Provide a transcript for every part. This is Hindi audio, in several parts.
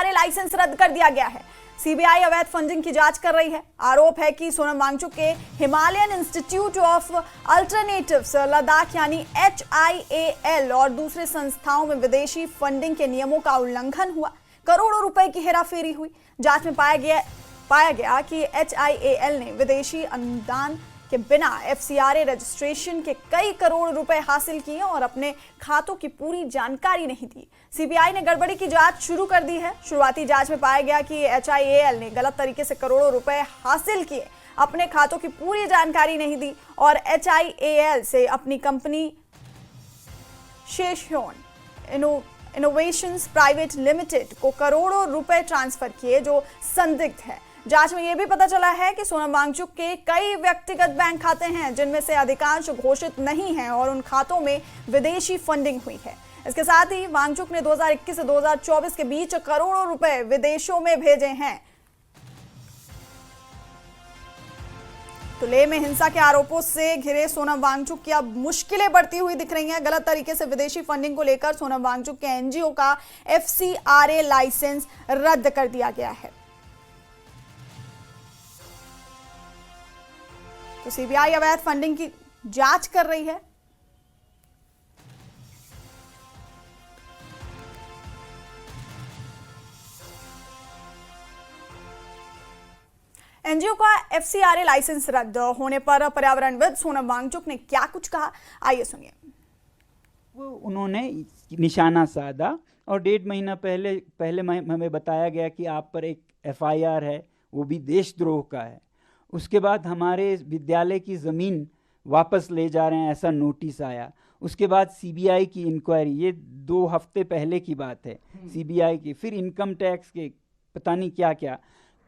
एफसीआरए लाइसेंस रद्द कर दिया गया है। सीबीआई अवैध फंडिंग की जांच कर रही है। आरोप है कि सोनम वांगचुक के Himalayan institute of alternatives Ladakh यानी HIAL और दूसरे संस्थाओं में विदेशी फंडिंग के नियमों का उल्लंघन हुआ, करोड़ों रुपए की हेराफेरी हुई। जांच में पाया गया कि HIAL ने विदेशी अनुदान के बिना एफसीआरए रजिस्ट्रेशन के कई करोड़ रुपए हासिल किए और अपने खातों की पूरी जानकारी नहीं दी। सीबीआई ने गड़बड़ी की जांच शुरू कर दी है। शुरुआती जांच में पाया गया कि HIAL ने गलत तरीके से करोड़ों रुपए हासिल किए, अपने खातों की पूरी जानकारी नहीं दी और HIAL से अपनी कंपनी शेशोन इनोवेशंस प्राइवेट लिमिटेड को करोड़ों रुपए ट्रांसफर किए, जो संदिग्ध है। जांच में यह भी पता चला है कि सोनम वांगचुक के कई व्यक्तिगत बैंक खाते हैं, जिनमें से अधिकांश घोषित नहीं हैं और उन खातों में विदेशी फंडिंग हुई है। इसके साथ ही वांगचुक ने 2021 से 2024 के बीच करोड़ों रुपए विदेशों में भेजे हैं। तो लेह में हिंसा के आरोपों से घिरे सोनम वांगचुक की अब मुश्किलें बढ़ती हुई दिख रही हैं। गलत तरीके से विदेशी फंडिंग को लेकर सोनम वांगचुक के एनजीओ का एफसीआरए लाइसेंस रद्द कर दिया गया है। तो सीबीआई अवैध फंडिंग की जांच कर रही है। एनजीओ का एफसीआरए लाइसेंस रद्द होने पर पर्यावरणविद सोनम वांगचुक ने क्या कुछ कहा, आइए सुनिए। उन्होंने निशाना साधा और 1.5 महीना पहले हमें बताया गया कि आप पर एक FIR है, वो भी देशद्रोह का है। उसके बाद हमारे विद्यालय की ज़मीन वापस ले जा रहे हैं, ऐसा नोटिस आया। उसके बाद सीबीआई की इंक्वायरी, ये 2 हफ्ते पहले की बात है, सीबीआई की, फिर इनकम टैक्स के पता नहीं क्या क्या।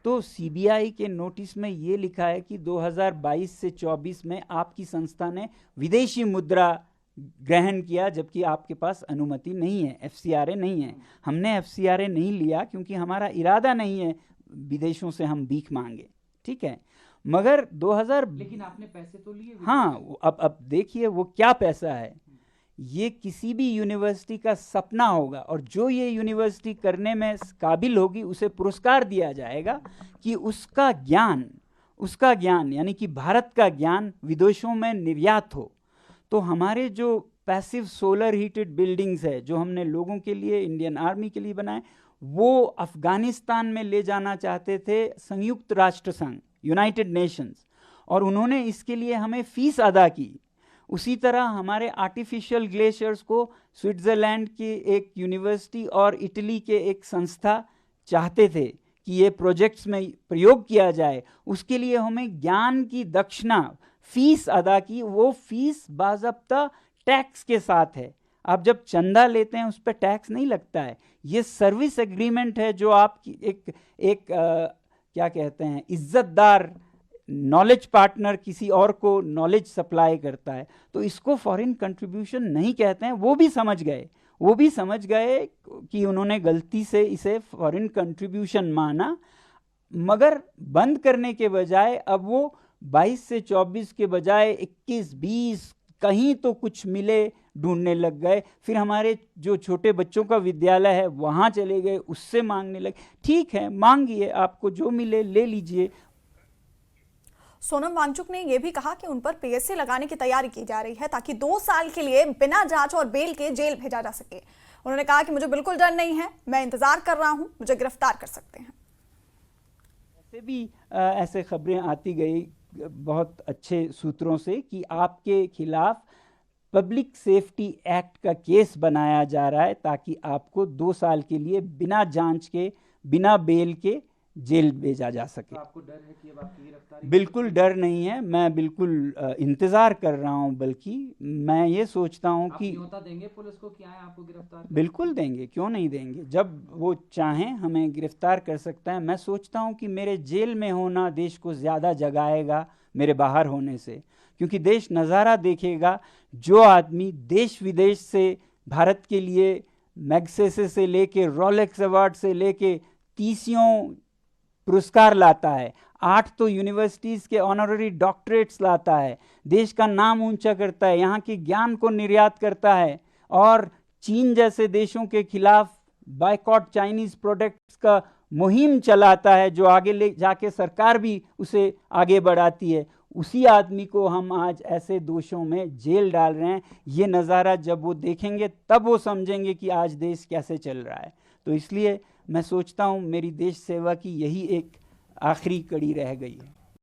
तो सीबीआई के नोटिस में ये लिखा है कि 2022 से 24 में आपकी संस्था ने विदेशी मुद्रा ग्रहण किया, जबकि आपके पास अनुमति नहीं है, एफसीआरए नहीं है। हमने एफसीआरए नहीं लिया क्योंकि हमारा इरादा नहीं है विदेशों से हम भीख मांगे, ठीक है। मगर लेकिन आपने पैसे तो लिए। हाँ, अब देखिए वो क्या पैसा है। ये किसी भी यूनिवर्सिटी का सपना होगा और जो ये यूनिवर्सिटी करने में काबिल होगी उसे पुरस्कार दिया जाएगा कि उसका ज्ञान यानी कि भारत का ज्ञान विदेशों में निर्यात हो। तो हमारे जो पैसिव सोलर हीटेड बिल्डिंग्स है जो हमने लोगों के लिए, इंडियन आर्मी के लिए बनाए, वो अफगानिस्तान में ले जाना चाहते थे संयुक्त राष्ट्र संघ, यूनाइटेड नेशंस, और उन्होंने इसके लिए हमें फीस अदा की। उसी तरह हमारे आर्टिफिशियल ग्लेशियर्स को स्विट्ज़रलैंड की एक यूनिवर्सिटी और इटली के एक संस्था चाहते थे कि ये प्रोजेक्ट्स में प्रयोग किया जाए। उसके लिए हमें ज्ञान की दक्षिणा फीस अदा की। वो फीस बाज़ाब्ता टैक्स के साथ है। आप जब चंदा लेते हैं उस पर टैक्स नहीं लगता है। ये सर्विस एग्रीमेंट है जो आपकी एक क्या कहते हैं, इज्जतदार नॉलेज पार्टनर किसी और को नॉलेज सप्लाई करता है। तो इसको फॉरेन कंट्रीब्यूशन नहीं कहते हैं। वो भी समझ गए कि उन्होंने गलती से इसे फॉरेन कंट्रीब्यूशन माना, मगर बंद करने के बजाय अब वो 22 से 24 के बजाय 21-20 कहीं तो कुछ मिले ढूंढने लग गए। फिर हमारे जो छोटे बच्चों का विद्यालय है वहाँ चले गए, उससे मांगने लगे। ठीक है, मांगिए, आपको जो मिले ले लीजिए। सोनम वांगचुक ने यह भी कहा कि उन पर PSC लगाने की तैयारी की जा रही है ताकि 2 साल के लिए बिना जांच और बेल के जेल भेजा जा सके। उन्होंने कहा कि मुझे बिल्कुल डर नहीं है, मैं इंतजार कर रहा हूं, मुझे गिरफ्तार कर सकते हैं। ऐसे भी ऐसे खबरें आती गई बहुत अच्छे सूत्रों से कि आपके खिलाफ पब्लिक सेफ्टी एक्ट का केस बनाया जा रहा है ताकि आपको 2 साल के लिए बिना जांच के, बिना बेल के जेल भेजा जा सके। तो आपको डर है कि अब आपकी गिरफ्तारी? बिल्कुल डर नहीं है, मैं बिल्कुल इंतज़ार कर रहा हूं। बल्कि मैं ये सोचता हूं कि न्योता देंगे पुलिस को कि आए आपको गिरफ्तार? बिल्कुल देंगे, क्यों नहीं देंगे। जब वो चाहें हमें गिरफ्तार कर सकता है। मैं सोचता हूं कि मेरे जेल में होना देश को ज़्यादा जगाएगा मेरे बाहर होने से, क्योंकि देश नज़ारा देखेगा। जो आदमी देश विदेश से भारत के लिए मैग्सेसे से लेके रोलेक्स अवार्ड से लेके 30 पुरस्कार लाता है, 8 तो यूनिवर्सिटीज़ के ऑनररी डॉक्टरेट्स लाता है, देश का नाम ऊंचा करता है, यहाँ के ज्ञान को निर्यात करता है और चीन जैसे देशों के खिलाफ बायकॉट चाइनीज प्रोडक्ट्स का मुहिम चलाता है, जो आगे ले जाके सरकार भी उसे आगे बढ़ाती है, उसी आदमी को हम आज ऐसे दोषों में जेल डाल रहे हैं। ये नज़ारा जब वो देखेंगे तब वो समझेंगे कि आज देश कैसे चल रहा है। तो इसलिए मैं सोचता हूँ मेरी देश सेवा की यही एक आखिरी कड़ी रह गई है।